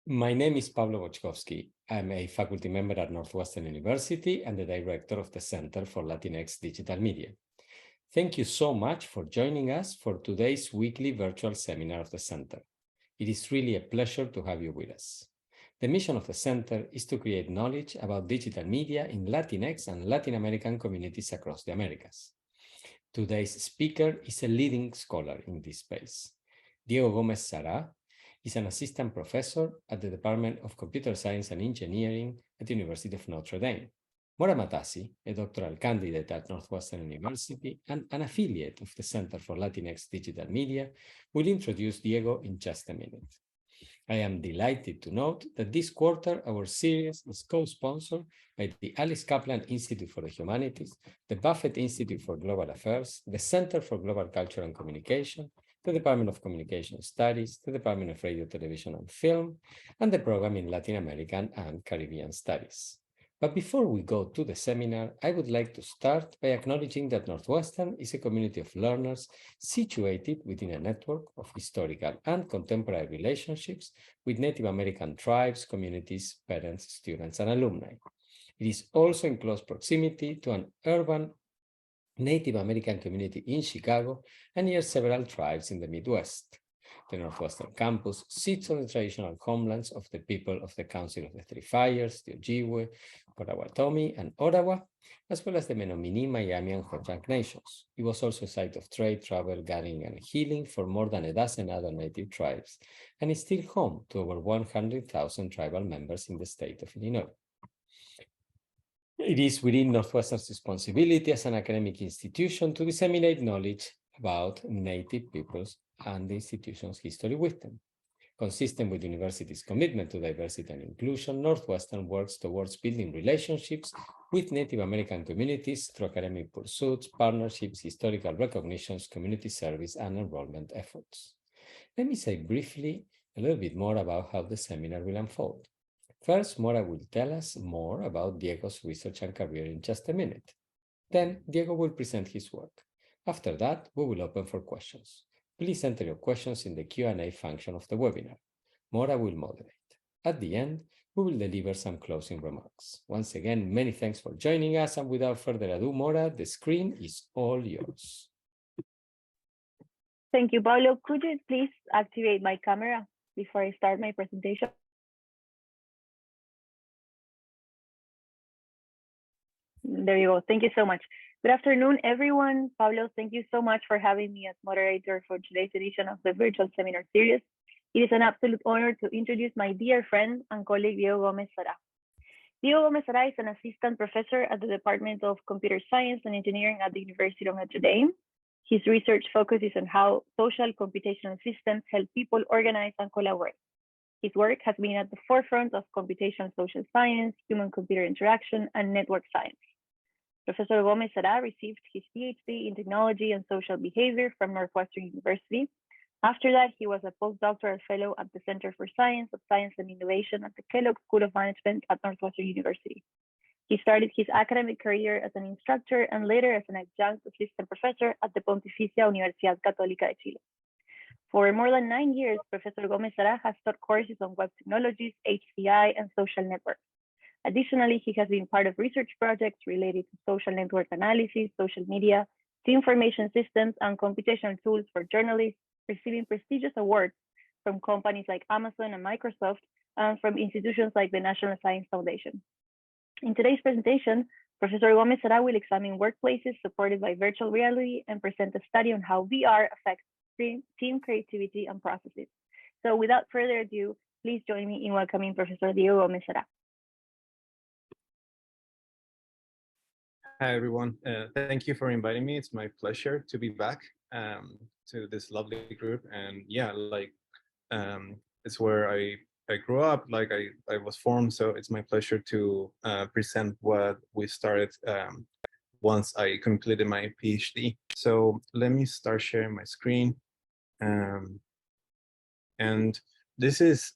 My name is Pablo Boczkowski. I'm a faculty member at Northwestern University and the director of the Center for Latinx Digital Media. Thank you so much for joining us for today's weekly virtual seminar of the Center. It is really a pleasure to have you with us. The mission of the Center is to create knowledge about digital media in Latinx and Latin American communities across the Americas. Today's speaker is a leading scholar in this space. Diego Gómez-Zará is an assistant professor at the Department of Computer Science and Engineering at the University of Notre Dame. Mora Matassi, a doctoral candidate at Northwestern University and an affiliate of the Center for Latinx Digital Media, will introduce Diego in just a minute. I am delighted to note that this quarter our series is co-sponsored by the Alice Kaplan Institute for the Humanities, the Buffett Institute for Global Affairs, the Center for Global Culture and Communication, the Department of Communication Studies, the Department of Radio, Television and Film, and the Program in Latin American and Caribbean Studies. But before we go to the seminar, I would like to start by acknowledging that Northwestern is a community of learners situated within a network of historical and contemporary relationships with Native American tribes, communities, parents, students, and alumni. It is also in close proximity to an urban Native American community in Chicago and near several tribes in the Midwest. The Northwestern campus sits on the traditional homelands of the people of the Council of the Three Fires, the Ojibwe, Potawatomi, and Ottawa, as well as the Menominee, Miami, and Ho-Chunk nations. It was also a site of trade, travel, gathering, and healing for more than a dozen other native tribes, and is still home to over 100,000 tribal members in the state of Illinois. It is within Northwestern's responsibility as an academic institution to disseminate knowledge about Native peoples and the institution's history with them. Consistent with the university's commitment to diversity and inclusion, Northwestern works towards building relationships with Native American communities through academic pursuits, partnerships, historical recognitions, community service, and enrollment efforts. Let me say briefly a little bit more about how the seminar will unfold. First, Mora will tell us more about Diego's research and career in just a minute. Then, Diego will present his work. After that, we will open for questions. Please enter your questions in the Q&A function of the webinar. Mora will moderate. At the end, we will deliver some closing remarks. Once again, many thanks for joining us, and without further ado, Mora, the screen is all yours. Thank you, Paulo. Could you please activate my camera before I start my presentation? There you go. Thank you so much. Good afternoon, everyone. Pablo, thank you so much for having me as moderator for today's edition of the virtual seminar series. It is an absolute honor to introduce my dear friend and colleague, Diego Gómez-Zará. Diego Gómez-Zará is an assistant professor at the Department of Computer Science and Engineering at the University of Notre Dame. His research focuses on how social computational systems help people organize and collaborate. His work has been at the forefront of computational social science, human-computer interaction, and network science. Professor Gómez-Zará received his PhD in technology and social behavior from Northwestern University. After that, he was a postdoctoral fellow at the Center for Science and Innovation at the Kellogg School of Management at Northwestern University. He started his academic career as an instructor and later as an adjunct assistant professor at the Pontificia Universidad Católica de Chile. For more than 9 years, Professor Gómez-Zará has taught courses on web technologies, HCI, and social networks. Additionally, he has been part of research projects related to social network analysis, social media, information systems, and computational tools for journalists, receiving prestigious awards from companies like Amazon and Microsoft, and from institutions like the National Science Foundation. In today's presentation, Professor Gómez-Zará will examine workplaces supported by virtual reality and present a study on how VR affects team creativity and processes. So without further ado, please join me in welcoming Professor Diego Gómez-Zará. Hi, everyone. Thank you for inviting me. It's my pleasure to be back to this lovely group. And yeah, it's where I grew up, I was formed. So it's my pleasure to present what we started once I completed my PhD. So let me start sharing my screen. And this is,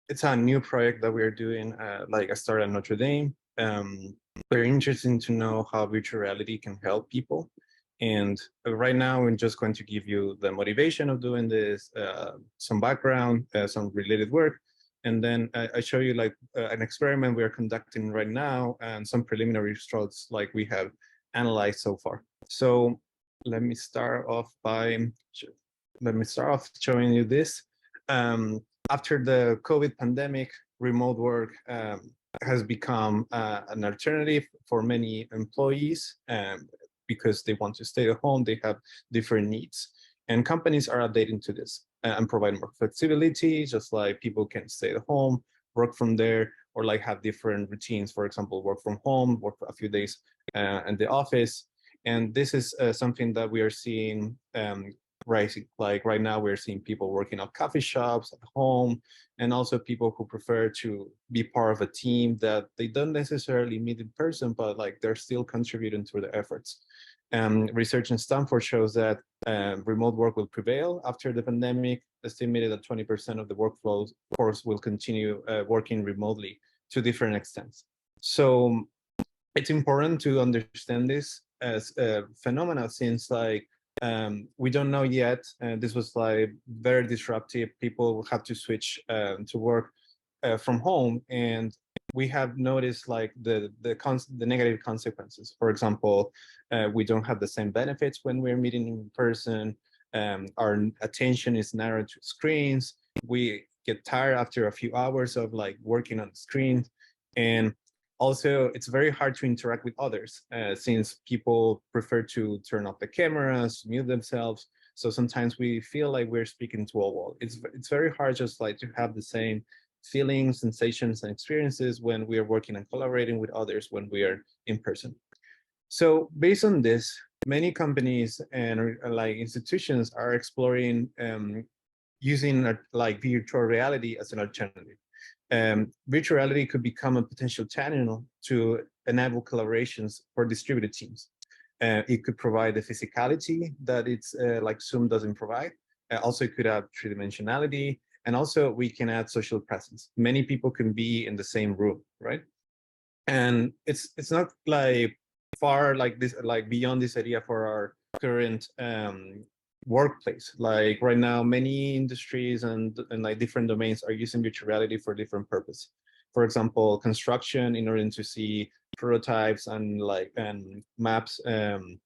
it's a new project that we're doing. I started at Notre Dame. Very interesting to know how virtual reality can help people. And right now, I'm just going to give you the motivation of doing this, some background, some related work, And then I show you like an experiment we are conducting right now and some preliminary results like we have analyzed so far. So let me start off showing you this. After the COVID pandemic, remote work has become an alternative for many employees because they want to stay at home, they have different needs. And companies are updating to this and provide more flexibility, just like people can stay at home, work from there, or like have different routines. For example, work from home, work for a few days in the office. And this is something that we are seeing rising. Like right now, we're seeing people working at coffee shops, at home, and also people who prefer to be part of a team that they don't necessarily meet in person, but like they're still contributing to the efforts. Research in Stanford shows that remote work will prevail after the pandemic, estimated that 20% of the workforce will continue working remotely to different extents. So it's important to understand this as a phenomena since like we don't know yet. This was like very disruptive. People have to switch to work from home, and we have noticed like the negative consequences. For example, we don't have the same benefits when we're meeting in person. Our attention is narrowed to screens. We get tired after a few hours of like working on the screen, and also, it's very hard to interact with others since people prefer to turn off the cameras, mute themselves. So sometimes we feel like we're speaking to a wall. It's very hard just like to have the same feelings, sensations, and experiences when we are working and collaborating with others when we are in person. So based on this, many companies and like institutions are exploring using like virtual reality as an alternative. Virtual reality could become a potential channel to enable collaborations for distributed teams. It could provide the physicality that it's like Zoom doesn't provide. Also, it could have three-dimensionality, and also we can add social presence. Many people can be in the same room, right? And it's not like far like this, like beyond this idea for our current workplace. Like right now, many industries and like different domains are using virtual reality for different purposes. For example, construction, in order to see prototypes and like maps in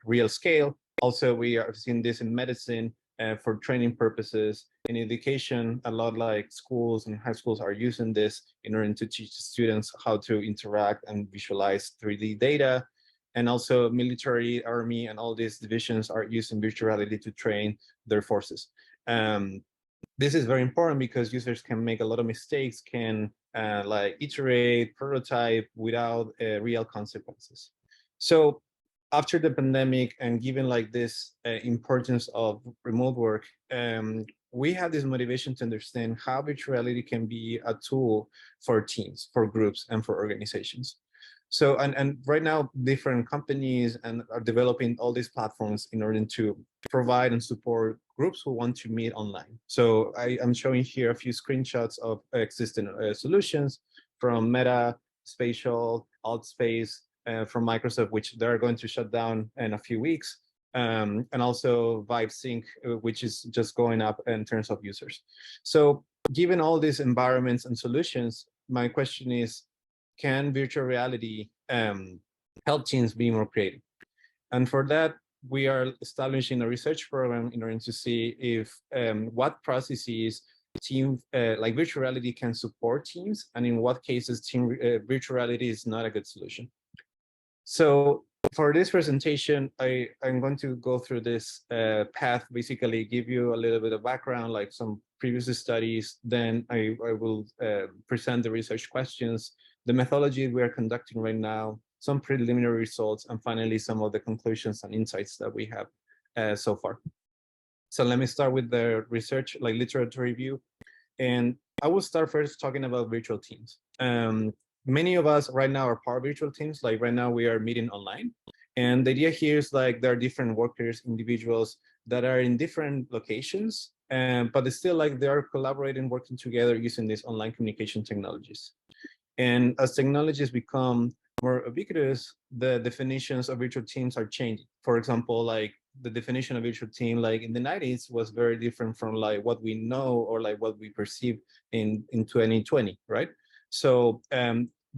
real scale. Also, we are seeing this in medicine for training purposes. In education, a lot like schools and high schools are using this in order to teach students how to interact and visualize 3D data. And also military, army, and all these divisions are using virtual reality to train their forces. This is very important because users can make a lot of mistakes, can like iterate, prototype without real consequences. So after the pandemic and given like this importance of remote work, we have this motivation to understand how virtual reality can be a tool for teams, for groups, and for organizations. So, and right now, different companies and are developing all these platforms in order to provide and support groups who want to meet online. So I am showing here a few screenshots of existing solutions from Meta, Spatial, Altspace, from Microsoft, which they're going to shut down in a few weeks. And also Vive Sync, which is just going up in terms of users. So given all these environments and solutions, my question is, can virtual reality help teams be more creative? And for that, we are establishing a research program in order to see if what processes like virtual reality can support teams, and in what cases virtual reality is not a good solution. So for this presentation, I'm going to go through this path, basically give you a little bit of background, like some previous studies, then I will present the research questions, the methodology we are conducting right now, some preliminary results, and finally some of the conclusions and insights that we have so far. So let me start with the research, like literature review. And I will start first talking about virtual teams. Many of us right now are part of virtual teams. Like right now we are meeting online. And the idea here is like there are different workers, individuals that are in different locations, but it's still like they are collaborating, working together using these online communication technologies. And as technologies become more ubiquitous, the definitions of virtual teams are changing. For example, like the definition of virtual team, like in the 90s, was very different from like what we know or like what we perceive in 2020, right? So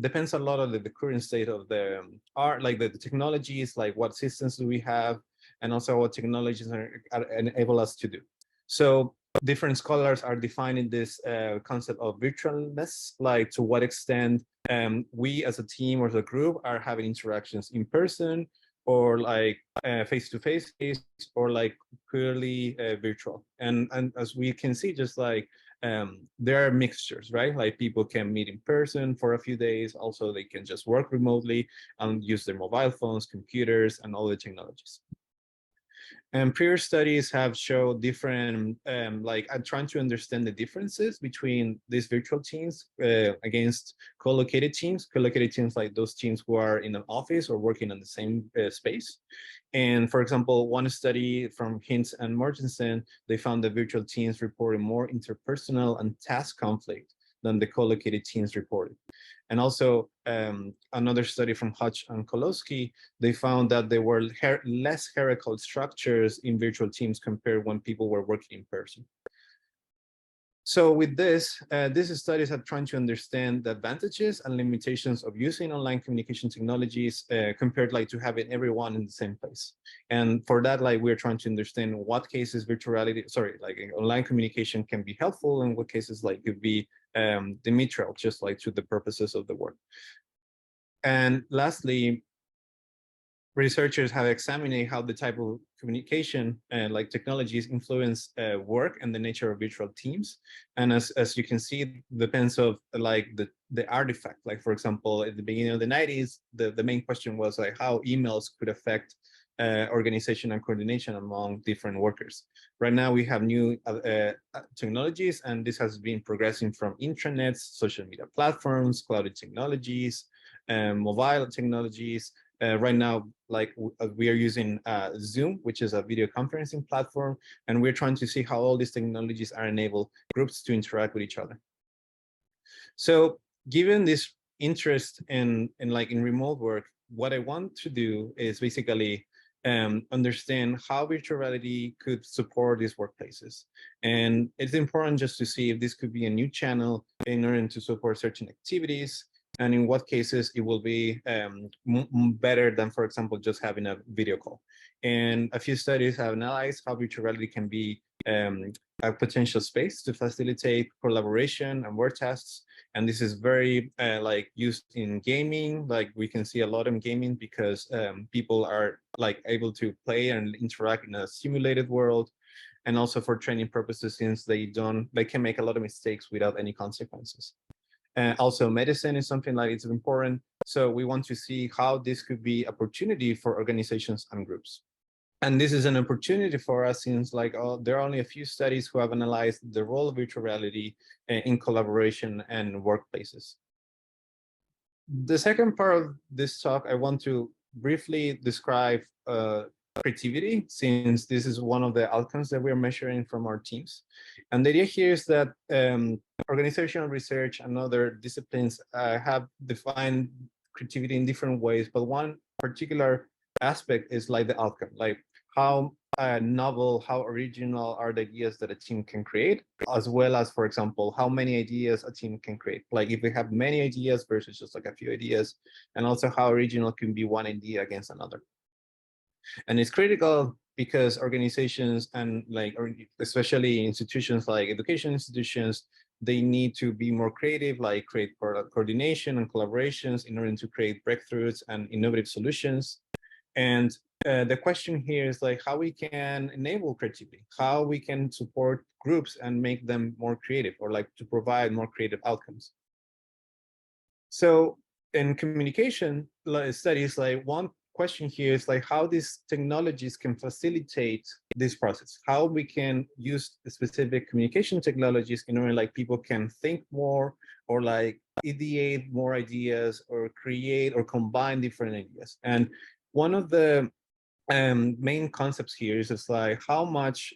depends a lot on the current state of the art, like the technologies, like what systems do we have, and also what technologies are enable us to do. So different scholars are defining this concept of virtualness, like to what extent we as a team or as a group are having interactions in person, or like face-to-face, or like purely virtual. And as we can see, just like there are mixtures, right? Like people can meet in person for a few days. Also, they can just work remotely and use their mobile phones, computers, and all the technologies. And prior studies have showed different, like I'm trying to understand the differences between these virtual teams against co-located teams. Co-located teams, like those teams who are in an office or working in the same space. And for example, one study from Hintz and Mortensen, they found that virtual teams reported more interpersonal and task conflict than the co-located teams reported. And also another study from Hutch and Kolowski, they found that there were less hierarchical structures in virtual teams compared when people were working in person. So with this, these studies are trying to understand the advantages and limitations of using online communication technologies compared like to having everyone in the same place. And for that, like we're trying to understand what cases virtual reality, like online communication can be helpful, and what cases like could be detrimental, just like to the purposes of the work. And lastly, researchers have examined how the type of communication and like technologies influence work and the nature of virtual teams. And as you can see, it depends of like the artifact. Like for example, at the beginning of the 90s, the main question was like how emails could affect organization and coordination among different workers. Right now we have new technologies, and this has been progressing from intranets, social media platforms, cloud technologies, mobile technologies. Right now, like we are using Zoom, which is a video conferencing platform, and we're trying to see how all these technologies are enable groups to interact with each other. So given this interest in remote work, what I want to do is basically understand how virtual reality could support these workplaces. And it's important just to see if this could be a new channel in order to support certain activities, and in what cases it will be better than, for example, just having a video call. And a few studies have analyzed how virtual reality can be a potential space to facilitate collaboration and work tasks. And this is very like used in gaming. Like we can see a lot in gaming because people are like able to play and interact in a simulated world. And also for training purposes, since they can make a lot of mistakes without any consequences. Also, medicine is something like it's important. So we want to see how this could be opportunity for organizations and groups. And this is an opportunity for us since like there are only a few studies who have analyzed the role of virtual reality in collaboration and workplaces. The second part of this talk, I want to briefly describe creativity, since this is one of the outcomes that we're measuring from our teams. And the idea here is that organizational research and other disciplines have defined creativity in different ways, but one particular aspect is like the outcome, like how novel, how original are the ideas that a team can create, as well as, for example, how many ideas a team can create. Like if we have many ideas versus just like a few ideas, and also how original can be one idea against another. And it's critical because organizations and especially institutions like education institutions, they need to be more creative, like create coordination and collaborations in order to create breakthroughs and innovative solutions. And the question here is like how we can enable creativity, how we can support groups and make them more creative, or like to provide more creative outcomes. So in communication studies, like one question here is like how these technologies can facilitate this process, how we can use specific communication technologies in order like people can think more, or like ideate more ideas, or create or combine different ideas. And one of the main concepts here is just like how much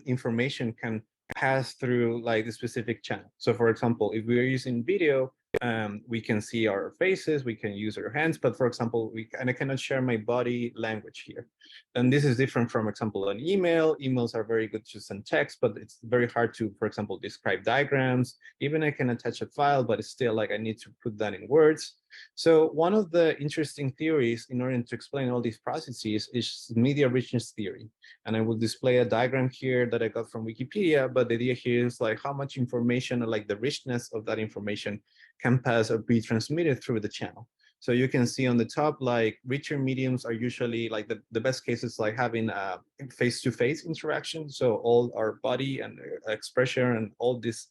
information can pass through like the specific channel. So for example, if we're using video, We can see our faces, we can use our hands, but for example, I cannot share my body language here. And this is different from, example, an email. Emails are very good to send text, but it's very hard to, for example, describe diagrams. Even I can attach a file, but it's still like I need to put that in words. So one of the interesting theories in order to explain all these processes is media richness theory. And I will display a diagram here that I got from Wikipedia, but the idea here is like how much information or like the richness of that information can pass or be transmitted through the channel. So you can see on the top, like richer mediums are usually like the best cases, like having a face-to-face interaction. So all our body and expression and all these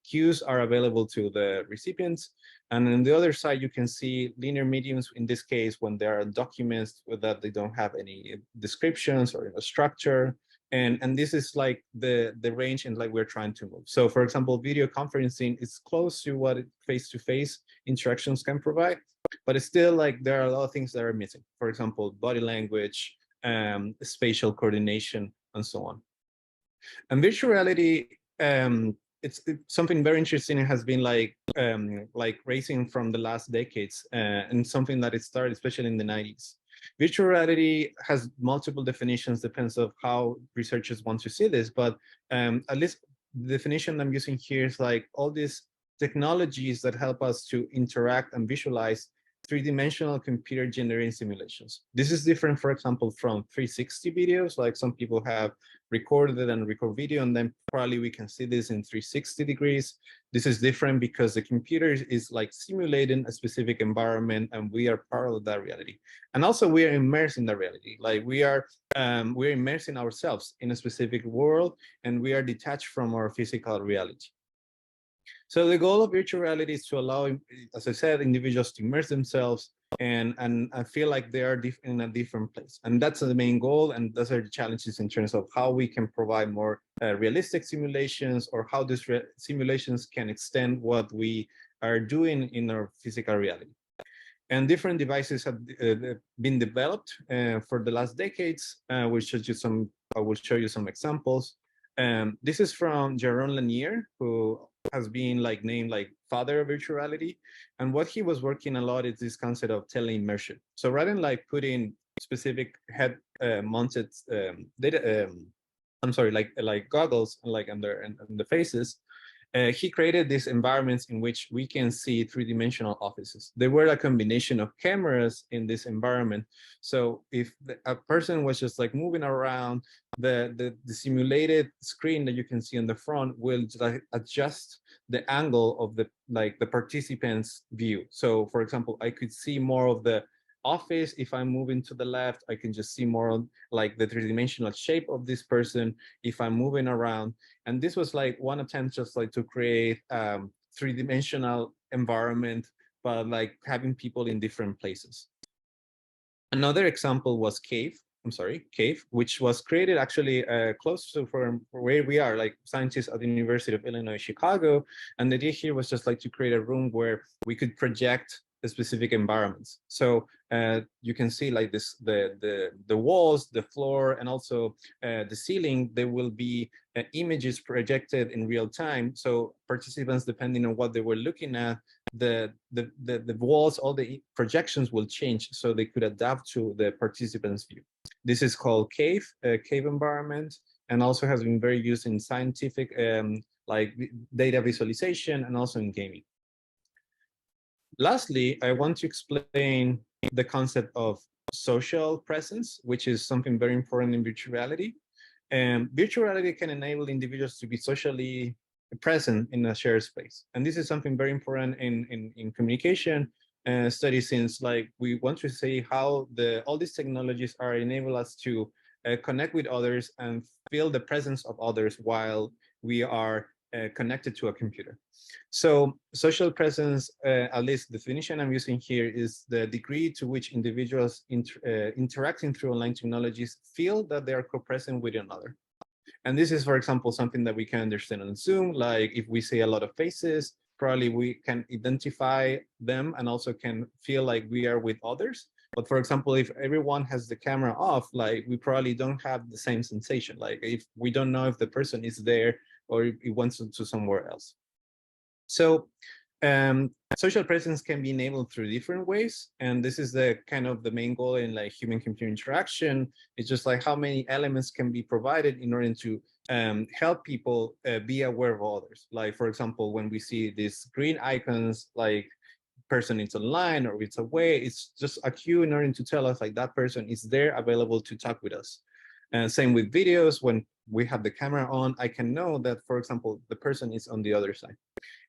cues are available to the recipients. And on the other side, you can see linear mediums, in this case, when there are documents that they don't have any descriptions or structure. And this is like the range and like we're trying to move. So for example, video conferencing is close to what face-to-face interactions can provide, but it's still like there are a lot of things that are missing. For example, body language, spatial coordination, and so on. And virtual reality, it's something very interesting. It has been like raising from the last decades, and something that it started especially in the 90s. Virtual reality has multiple definitions, depends on how researchers want to see this, but at least the definition I'm using here is like all these technologies that help us to interact and visualize three-dimensional computer-generated simulations. This is different, for example, from 360 videos, like some people have recorded and record video, and then probably we can see this in 360 degrees. This is different because the computer is like simulating a specific environment, and we are part of that reality. And also we are immersed in the reality. Like we're immersing ourselves in a specific world, and we are detached from our physical reality. So the goal of virtual reality is to allow, as I said, individuals to immerse themselves and feel like they are in a different place. And that's the main goal. And those are the challenges in terms of how we can provide more realistic simulations, or how these simulations can extend what we are doing in our physical reality. And different devices have been developed for the last decades. I will show you some examples. This is from Jaron Lanier, who has been like named like father of virtual reality. And what he was working a lot is this concept of teleimmersion. So rather than like putting specific head mounted like goggles like on the faces, he created these environments in which we can see three-dimensional offices. They were a combination of cameras in this environment. So if a person was just like moving around, the simulated screen that you can see in the front will adjust the angle of the participant's view. So for example, I could see more of the office. If I'm moving to the left, I can just see more of like the three-dimensional shape of this person if I'm moving around. And this was like one attempt just like to create three-dimensional environment, but like having people in different places. Another example was Cave, which was created actually close to where we are, like scientists at the University of Illinois, Chicago. And the idea here was just like to create a room where we could project the specific environments. So you can see like this, the walls, the floor, and also the ceiling, there will be images projected in real time. So participants, depending on what they were looking at, the walls, all the projections will change so they could adapt to the participant's view. This is called cave environment, and also has been very used in scientific like data visualization and also in gaming. Lastly, I want to explain the concept of social presence, which is something very important in virtual reality. And virtual reality can enable individuals to be socially present in a shared space. And this is something very important in communication studies, since like we want to say how all these technologies are enable us to connect with others and feel the presence of others while we are connected to a computer. So social presence, at least the definition I'm using here, is the degree to which individuals interacting through online technologies feel that they are co-present with another. And this is, for example, something that we can understand on Zoom. Like if we see a lot of faces, probably we can identify them and also can feel like we are with others. But for example, if everyone has the camera off, like we probably don't have the same sensation. Like if we don't know if the person is there or it went to somewhere else. So Social presence can be enabled through different ways, and this is the kind of the main goal in like human-computer interaction. It's just like how many elements can be provided in order to help people be aware of others. Like, for example, when we see these green icons, like person is online or it's away, it's just a cue in order to tell us like that person is there available to talk with us. And same with videos, when we have the camera on, I can know that, for example, the person is on the other side.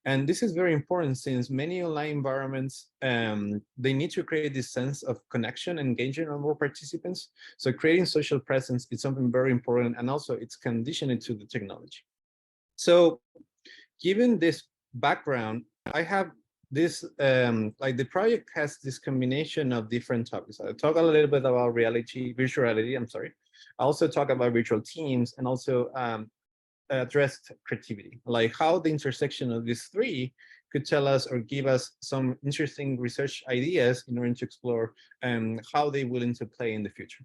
And this is very important since many online environments, they need to create this sense of connection and engagement of more participants. So creating social presence is something very important, and also it's conditioned to the technology. So given this background, I have this, like the project has this combination of different topics. I'll talk a little bit about virtual reality, I'm sorry. I also talk about virtual teams, and also addressed creativity, like how the intersection of these three could tell us or give us some interesting research ideas in order to explore how they will interplay in the future.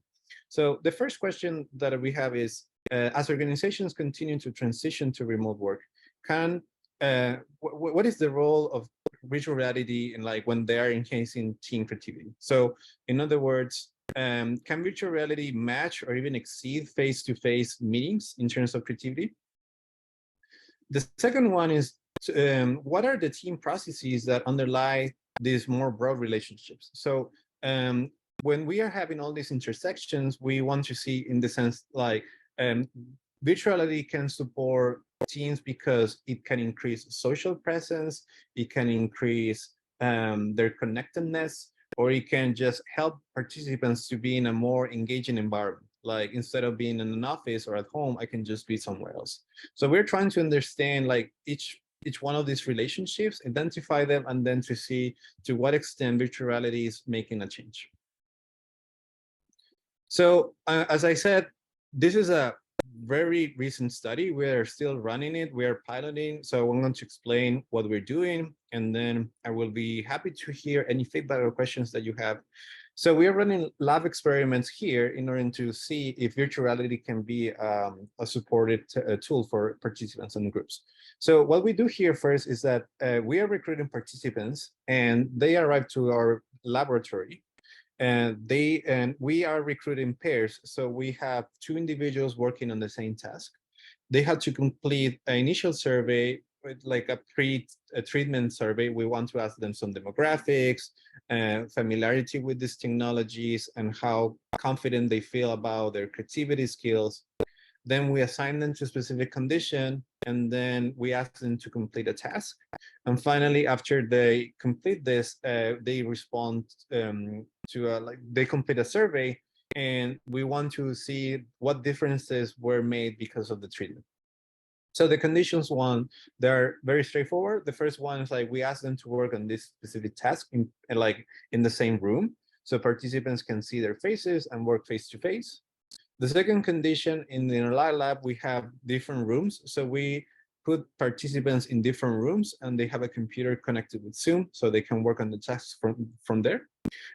So the first question that we have is, as organizations continue to transition to remote work, what is the role of virtual reality in like when they are enhancing team creativity? So in other words, can virtual reality match or even exceed face-to-face meetings in terms of creativity? The second one is, what are the team processes that underlie these more broad relationships? So when we are having all these intersections, we want to see in the sense like virtuality can support teams because it can increase social presence, it can increase their connectedness, or it can just help participants to be in a more engaging environment. Like instead of being in an office or at home, I can just be somewhere else. So we're trying to understand like each one of these relationships, identify them, and then to see to what extent virtual reality is making a change. So as I said, this is a very recent study. We are still running it. We are piloting. So I'm going to explain what we're doing, and then I will be happy to hear any feedback or questions that you have. So we are running lab experiments here in order to see if virtual reality can be a supported tool for participants and groups. So what we do here first is that we are recruiting participants, and they arrive to our laboratory. And we are recruiting pairs. So we have two individuals working on the same task. They have to complete an initial survey, like a pre-treatment survey. We want to ask them some demographics, familiarity with these technologies, and how confident they feel about their creativity skills. Then we assign them to a specific condition, and then we ask them to complete a task. And finally, after they complete this, they respond they complete a survey, and we want to see what differences were made because of the treatment. So the conditions one, they're very straightforward. The first one is like we ask them to work on this specific task in the same room, so participants can see their faces and work face to face. The second condition, in the lab, we have different rooms. So we put participants in different rooms, and they have a computer connected with Zoom, so they can work on the tasks from there.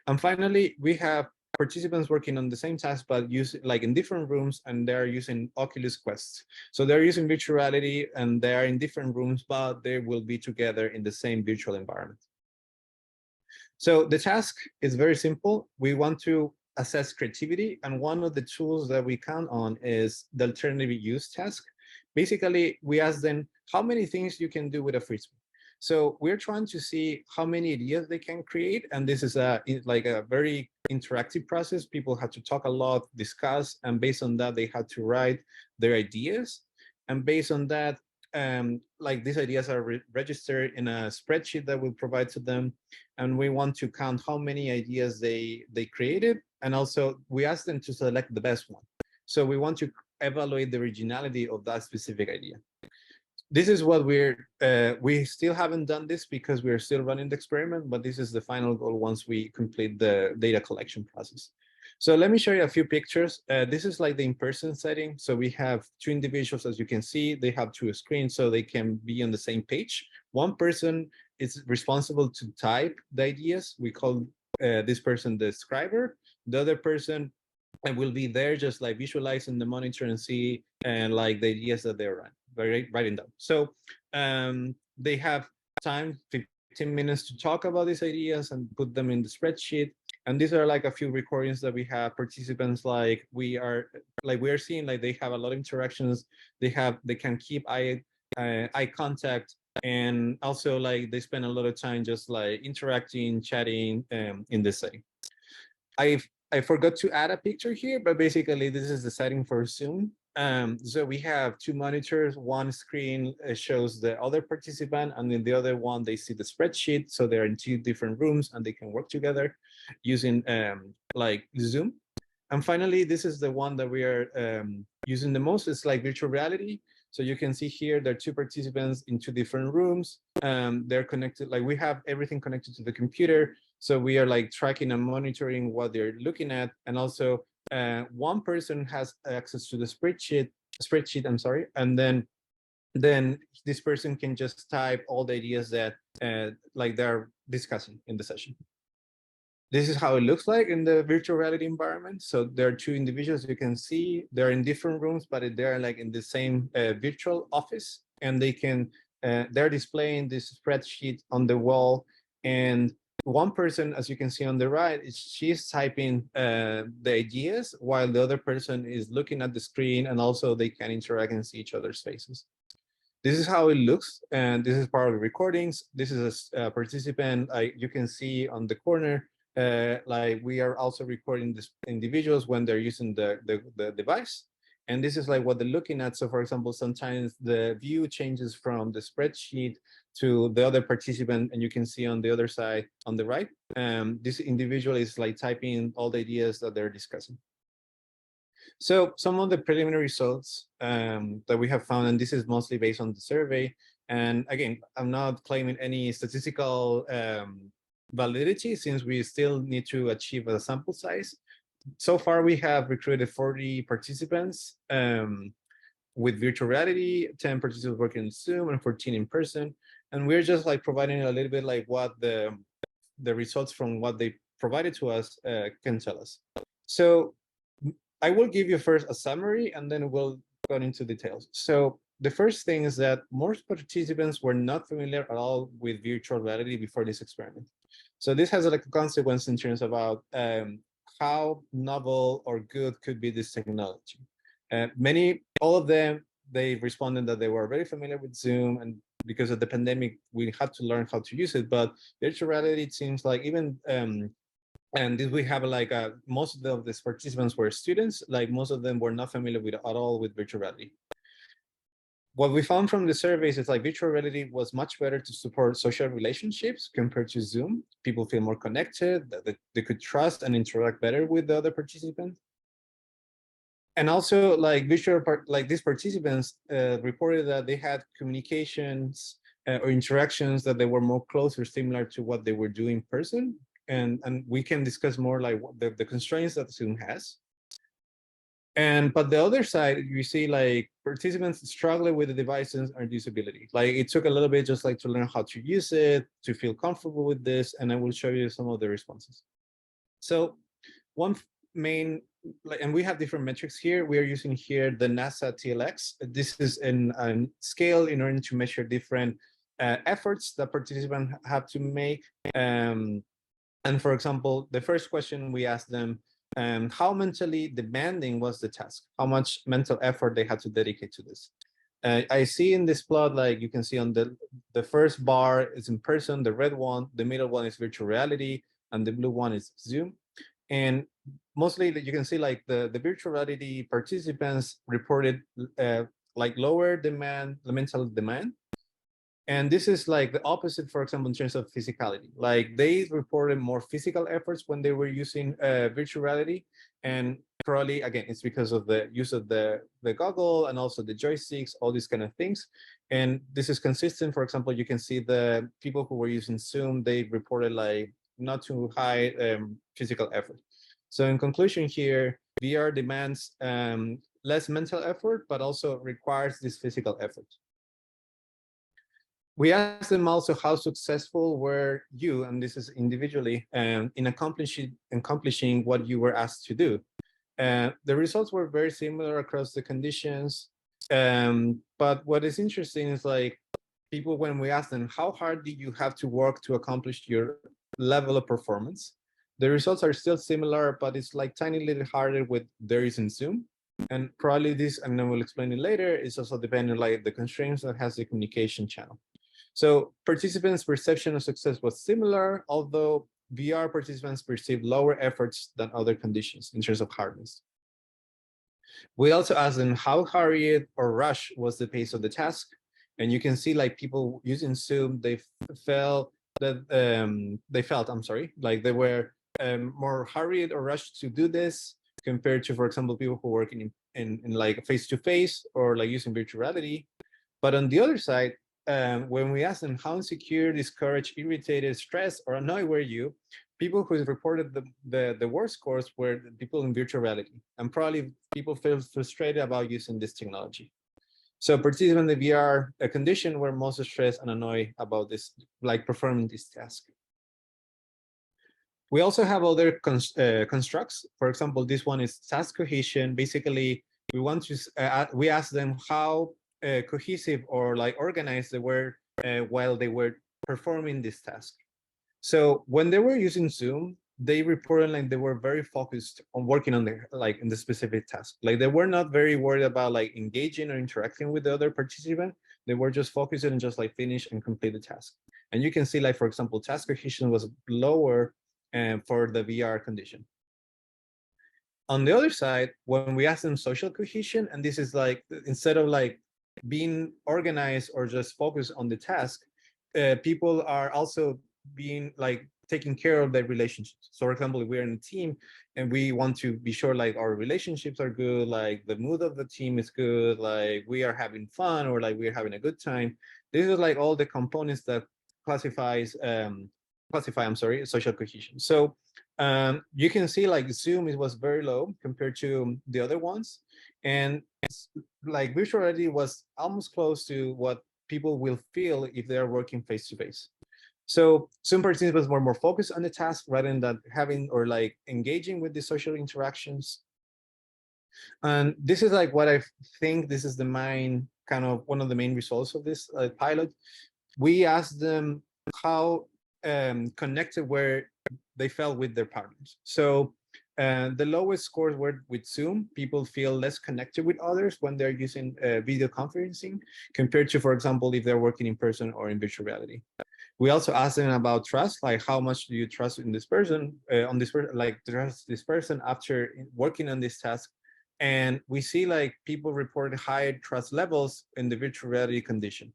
And finally, we have participants working on the same task, but in different rooms, and they're using Oculus Quest. So they're using virtual reality, and they are in different rooms, but they will be together in the same virtual environment. So the task is very simple. We want to assess creativity, and one of the tools that we count on is the alternative use task. Basically, we ask them how many things you can do with a frisbee. So we're trying to see how many ideas they can create, and this is a very interactive process. People had to talk a lot, discuss, and based on that, they had to write their ideas. And based on that, these ideas are registered in a spreadsheet that we provide to them, and we want to count how many ideas they created, and also we ask them to select the best one. So we want to evaluate the originality of that specific idea. This is what we still haven't done this because we're still running the experiment, but this is the final goal once we complete the data collection process. So let me show you a few pictures. This is like the in-person setting. So we have two individuals, as you can see, they have two screens so they can be on the same page. One person is responsible to type the ideas. We call this person the scriber. The other person will be there just like visualizing the monitor and see the ideas that they're writing down. So they have time, 15 minutes to talk about these ideas and put them in the spreadsheet. And these are like a few recordings that we have participants, like we are seeing like they have a lot of interactions. They can keep eye contact, and also like they spend a lot of time just like interacting, chatting in this setting. I forgot to add a picture here, but basically this is the setting for Zoom. So we have two monitors. One screen shows the other participant, and in the other one they see the spreadsheet. So they're in two different rooms and they can work together using like Zoom. And finally, this is the one that we are using the most. It's like virtual reality. So you can see here there are two participants in two different rooms. They're connected, like we have everything connected to the computer. So we are like tracking and monitoring what they're looking at. And also one person has access to the spreadsheet, and then this person can just type all the ideas that like they're discussing in the session. This is how it looks like in the virtual reality environment. So there are two individuals you can see. They're in different rooms, but they're like in the same virtual office, and they're displaying this spreadsheet on the wall. And one person, as you can see on the right, she's typing the ideas while the other person is looking at the screen, and also they can interact and see each other's faces. This is how it looks, and this is part of the recordings. This is a participant you can see on the corner. Like we are also recording these individuals when they're using the device. And this is like what they're looking at. So for example, sometimes the view changes from the spreadsheet to the other participant, and you can see on the other side, on the right, this individual is like typing all the ideas that they're discussing. So some of the preliminary results that we have found, and this is mostly based on the survey. And again, I'm not claiming any statistical validity, since we still need to achieve a sample size. So far, we have recruited 40 participants with virtual reality, 10 participants working in Zoom, and 14 in person. And we're just like providing a little bit like what the results from what they provided to us can tell us. So I will give you first a summary, and then we'll go into details. So the first thing is that most participants were not familiar at all with virtual reality before this experiment. So this has like a consequence in terms about how novel or good could be this technology. All of them, they responded that they were very familiar with Zoom, and because of the pandemic, we had to learn how to use it. But virtual reality, it seems like even and we have like most of these participants were students. Like most of them were not familiar with at all with virtual reality. What we found from the surveys is like virtual reality was much better to support social relationships compared to Zoom. People feel more connected, that they could trust and interact better with the other participants. And also like these participants reported that they had communications or interactions that they were more close or similar to what they were doing in person. And we can discuss more like what the constraints that Zoom has. But the other side, you see like participants struggle with the devices and usability. Like it took a little bit just like to learn how to use it, to feel comfortable with this, and I will show you some of the responses. So one main, and we have different metrics here. We are using here the NASA TLX. This is a scale in order to measure different efforts that participants have to make. And for example, the first question we asked them, how mentally demanding was the task? How much mental effort they had to dedicate to this? I see in this plot, like you can see on the first bar is in person, the red one, the middle one is virtual reality, and the blue one is Zoom. And mostly you can see like the virtual reality participants reported like lower demand, the mental demand. And this is like the opposite, for example, in terms of physicality. Like they reported more physical efforts when they were using virtual reality. And probably, again, it's because of the use of the goggle and also the joysticks, all these kind of things. And this is consistent. For example, you can see the people who were using Zoom, they reported like not too high physical effort. So in conclusion here, VR demands less mental effort, but also requires this physical effort. We asked them also how successful were you, and this is individually, in accomplishing what you were asked to do. The results were very similar across the conditions, but what is interesting is like people, when we ask them, how hard did you have to work to accomplish your level of performance? The results are still similar, but it's like tiny little harder with there is in Zoom. And probably this, and I will explain it later, is also depending like the constraints that has the communication channel. So participants' perception of success was similar, although VR participants perceived lower efforts than other conditions in terms of hardness. We also asked them how hurried or rushed was the pace of the task. And you can see like people using Zoom, they felt that like they were more hurried or rushed to do this compared to, for example, people who work in like face-to-face or like using virtual reality. But on the other side, when we asked them how insecure, discouraged, irritated, stressed, or annoyed were you, people who reported the worst scores were the people in virtual reality, and probably people feel frustrated about using this technology. So participants in the VR condition were most stressed and annoyed about this, like performing this task. We also have other constructs. For example, this one is task cohesion. Basically, we ask them how cohesive or like organized they were while they were performing this task. So when they were using Zoom, they reported like they were very focused on working on in the specific task. Like they were not very worried about like engaging or interacting with the other participant. They were just focused on just like finish and complete the task. And you can see like, for example, task cohesion was lower for the VR condition. On the other side, when we ask them social cohesion, and this is like, instead of like being organized or just focused on the task, people are also being like taking care of their relationships. So for example, if we're in a team and we want to be sure like our relationships are good, like the mood of the team is good, like we are having fun or like we're having a good time. This is like all the components that classify social cohesion. So you can see like Zoom, it was very low compared to the other ones. And like virtual reality was almost close to what people will feel if they are working face-to-face. So Zoom participants were more focused on the task rather than having or like engaging with the social interactions. And this is like what I think this is the main kind of one of the main results of this pilot. We asked them how connected were they felt with their partners. So the lowest scores were with Zoom. People feel less connected with others when they're using video conferencing compared to, for example, if they're working in person or in virtual reality. We also asked them about trust, like how much do you trust in this person, like trust this person after working on this task. And we see like people report higher trust levels in the virtual reality condition.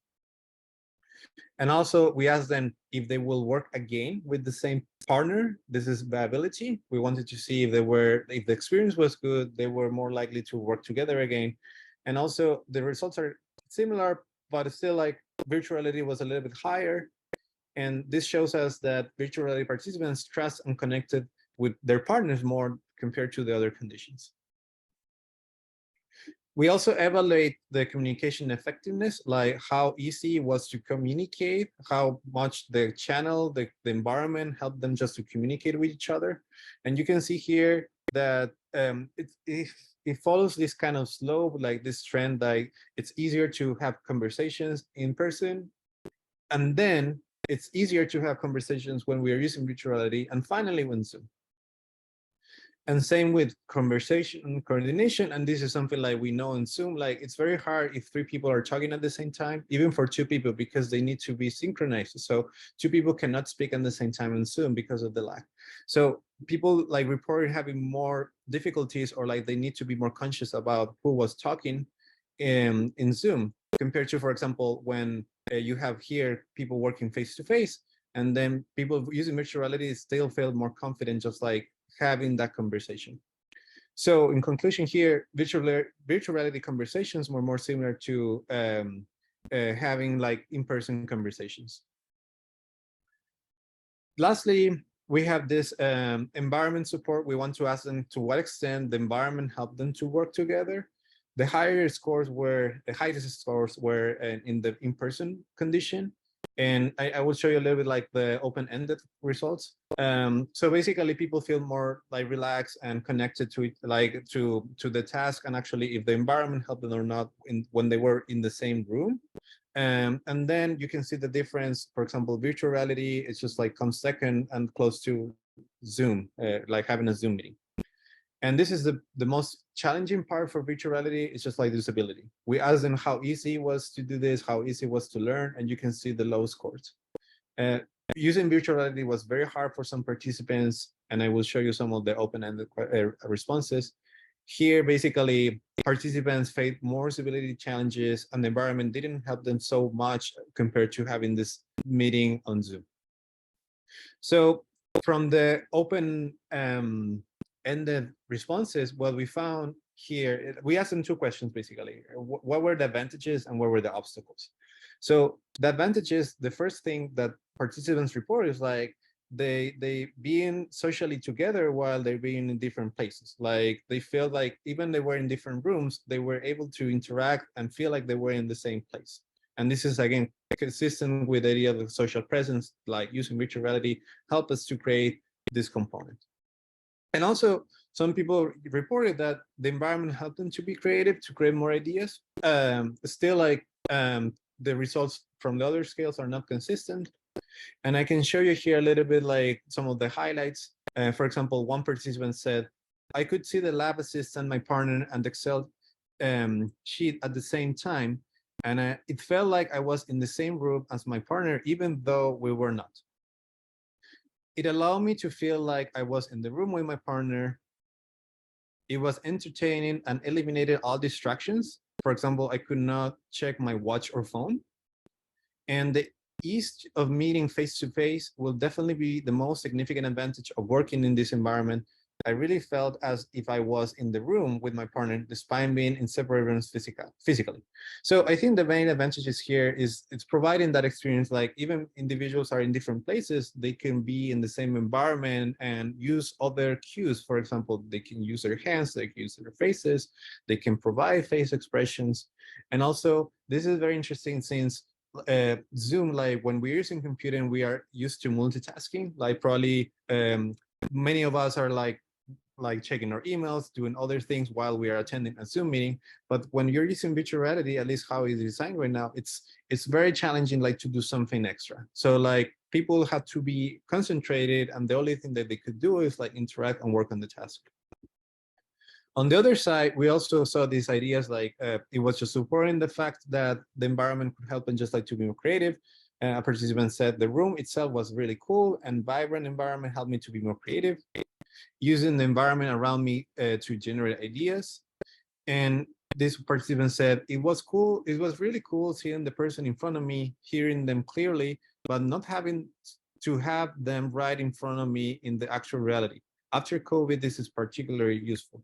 And also we asked them if they will work again with the same partner. This is viability. We wanted to see if the experience was good, they were more likely to work together again. And also the results are similar, but still like virtual reality was a little bit higher. And this shows us that virtual reality participants trust and connected with their partners more compared to the other conditions. We also evaluate the communication effectiveness, like how easy it was to communicate, how much the channel, the environment helped them just to communicate with each other. And you can see here that it follows this kind of slope, like this trend, like it's easier to have conversations in person. And then it's easier to have conversations when we are using virtual reality, and finally when Zoom. And same with conversation coordination. And this is something like we know in Zoom, like it's very hard if 3 people are talking at the same time, even for 2 people, because they need to be synchronized. So 2 people cannot speak at the same time in Zoom because of the lag. So people like reported having more difficulties, or like they need to be more conscious about who was talking in Zoom compared to, for example, when you have here people working face-to-face, and then people using virtual reality still feel more confident just like having that conversation. So in conclusion here, virtual reality conversations were more similar to having like in-person conversations. Lastly, we have this environment support. We want to ask them to what extent the environment helped them to work together. The highest scores were in the in-person condition. And I will show you a little bit like the open-ended results. So basically people feel more like relaxed and connected to it, like to the task, and actually if the environment helped them or not when they were in the same room. And then you can see the difference. For example, virtual reality, it's just like comes second and close to Zoom, like having a Zoom meeting. And this is the most challenging part for virtual reality. It's just like usability. We asked them how easy it was to do this, how easy it was to learn, and you can see the low scores. Using virtual reality was very hard for some participants, and I will show you some of the open-ended responses. Here, basically, participants faced more usability challenges, and the environment didn't help them so much compared to having this meeting on Zoom. So from the open-ended responses, what we found here, we asked them two questions, basically. What were the advantages and what were the obstacles? So the advantages, the first thing that participants report is like they being socially together while they're being in different places. Like they feel like even they were in different rooms, they were able to interact and feel like they were in the same place. And this is, again, consistent with the idea of the social presence, like using virtual reality help us to create this component. And also, some people reported that the environment helped them to be creative, to create more ideas. Still, like the results from the other scales are not consistent. And I can show you here a little bit like some of the highlights. For example, one participant said, I could see the lab assistant, my partner, and the Excel sheet at the same time. And it felt like I was in the same room as my partner, even though we were not. It allowed me to feel like I was in the room with my partner. It was entertaining and eliminated all distractions. For example, I could not check my watch or phone. And the ease of meeting face-to-face will definitely be the most significant advantage of working in this environment. I really felt as if I was in the room with my partner, despite being in separate rooms physically. So I think the main advantages here is it's providing that experience, like even individuals are in different places, they can be in the same environment and use other cues. For example, they can use their hands, they can use their faces, they can provide face expressions. And also, this is very interesting since Zoom, like when we're using computing, we are used to multitasking. Like probably many of us are like checking our emails, doing other things while we are attending a Zoom meeting. But when you're using virtual reality, at least how it's designed right now, it's very challenging, like to do something extra. So like people have to be concentrated, and the only thing that they could do is like interact and work on the task. On the other side, we also saw these ideas like it was just supporting the fact that the environment could help them just like to be more creative. A participant said the room itself was really cool and vibrant environment helped me to be more creative, using the environment around me to generate ideas. And this participant said it was cool. It was really cool seeing the person in front of me, hearing them clearly, but not having to have them right in front of me in the actual reality. After COVID, this is particularly useful.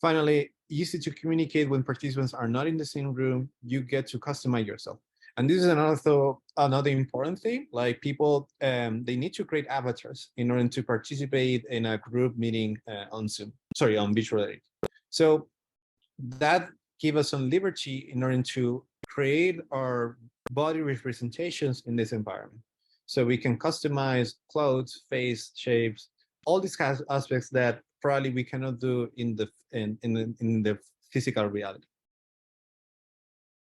Finally, easy to communicate when participants are not in the same room. You get to customize yourself. And this is another important thing, like people, they need to create avatars in order to participate in a group meeting on virtual reality. So that gives us some liberty in order to create our body representations in this environment. So we can customize clothes, face, shapes, all these kind of aspects that probably we cannot do in the physical reality.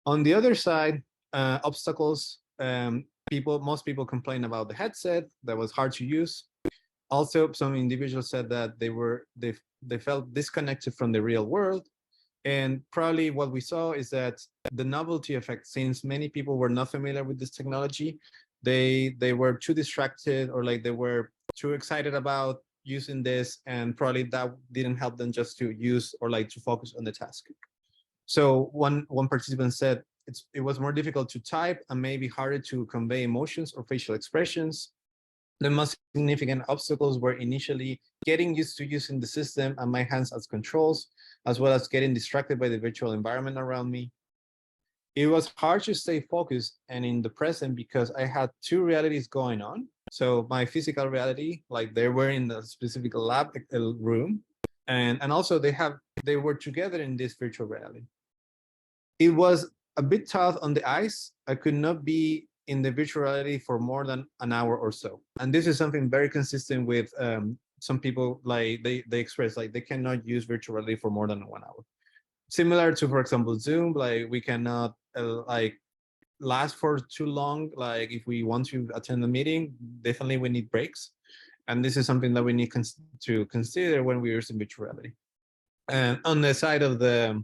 On the other side, obstacles, most people complain about the headset that was hard to use. Also, some individuals said that they felt disconnected from the real world. And probably what we saw is that the novelty effect, since many people were not familiar with this technology, they were too distracted, or like they were too excited about using this, and probably that didn't help them just to use or like to focus on the task. So one participant said it was more difficult to type and maybe harder to convey emotions or facial expressions. The most significant obstacles were initially getting used to using the system and my hands as controls, as well as getting distracted by the virtual environment around me. It was hard to stay focused and in the present because I had two realities going on. So my physical reality, like they were in a specific lab room, and also they were together in this virtual reality. It was a bit tough on the eyes. I could not be in the virtual reality for more than an hour or so. And this is something very consistent with some people, like they express like they cannot use virtual reality for more than 1 hour. Similar to, for example, Zoom, like we cannot like last for too long. Like if we want to attend the meeting, definitely we need breaks. And this is something that we need to consider when we use virtual reality. And on the side of the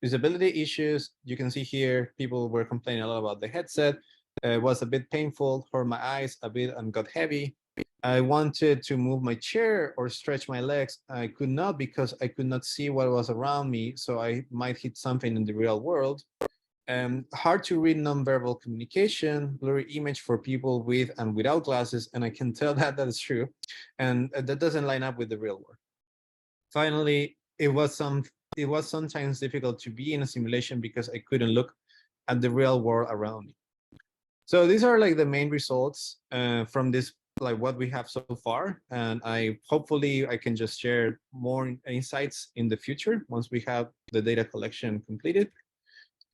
usability issues, you can see here, people were complaining a lot about the headset. It was a bit painful, hurt my eyes a bit and got heavy. I wanted to move my chair or stretch my legs. I could not because I could not see what was around me. So I might hit something in the real world. Hard to read nonverbal communication, blurry image for people with and without glasses. And I can tell that that is true. And that doesn't line up with the real world. Finally, it was sometimes difficult to be in a simulation because I couldn't look at the real world around me. So these are like the main results from this, like what we have so far. And hopefully I can just share more insights in the future once we have the data collection completed.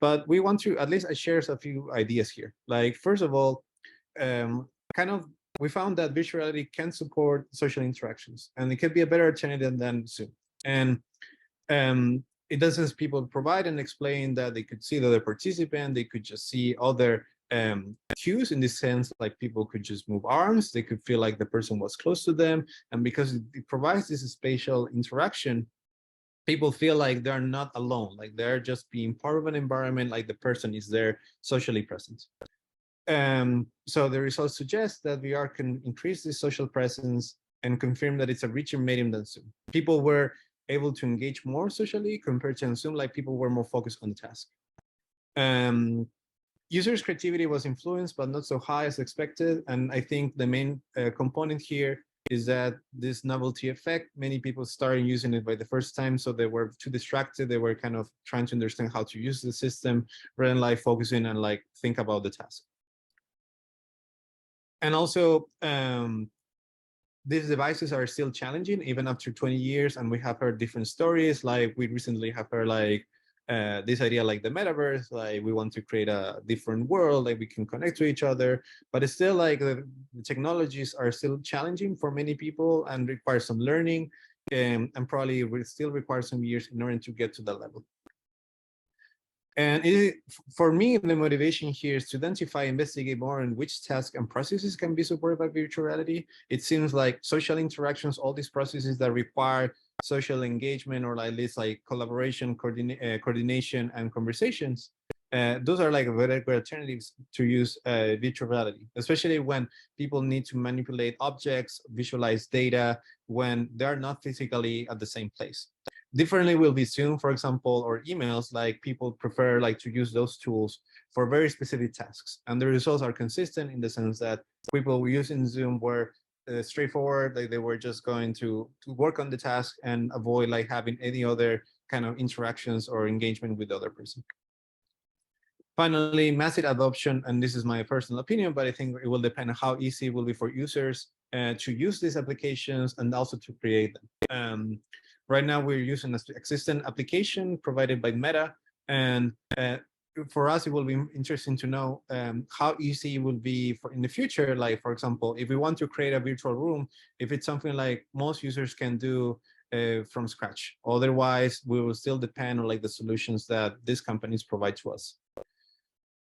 But we want to, at least I share a few ideas here. Like, first of all, we found that virtual reality can support social interactions, and it could be a better alternative than Zoom. And it does people provide and explain that they could see the other participant, they could just see other cues in this sense, like people could just move arms, they could feel like the person was close to them. And because it provides this spatial interaction, people feel like they're not alone, like they're just being part of an environment, like the person is there socially present. So the results suggest that VR can increase this social presence and confirm that it's a richer medium than Zoom. People were able to engage more socially compared to Zoom, like people were more focused on the task. Users' creativity was influenced, but not so high as expected. And I think the main component here is that this novelty effect, many people started using it by the first time, so they were too distracted. They were kind of trying to understand how to use the system rather than like focusing and like think about the task. And also, these devices are still challenging even after 20 years. And we have heard different stories. Like we recently have heard like this idea like the metaverse, like we want to create a different world, like we can connect to each other, but it's still like the technologies are still challenging for many people and require some learning, and probably will still require some years in order to get to that level. And for me, the motivation here is to identify, investigate more on which tasks and processes can be supported by virtual reality. It seems like social interactions, all these processes that require social engagement or at least like collaboration, coordination, and conversations, those are like very good alternatives to use virtual reality, especially when people need to manipulate objects, visualize data, when they're not physically at the same place. Differently will be Zoom, for example, or emails, like people prefer like to use those tools for very specific tasks. And the results are consistent in the sense that people using Zoom were straightforward, like they were just going to work on the task and avoid like having any other kind of interactions or engagement with the other person. Finally, massive adoption, and this is my personal opinion, but I think it will depend on how easy it will be for users to use these applications and also to create them. Right now, we're using an existing application provided by Meta, and for us, it will be interesting to know how easy it will be in the future. Like, for example, if we want to create a virtual room, if it's something like most users can do from scratch. Otherwise, we will still depend on like the solutions that these companies provide to us.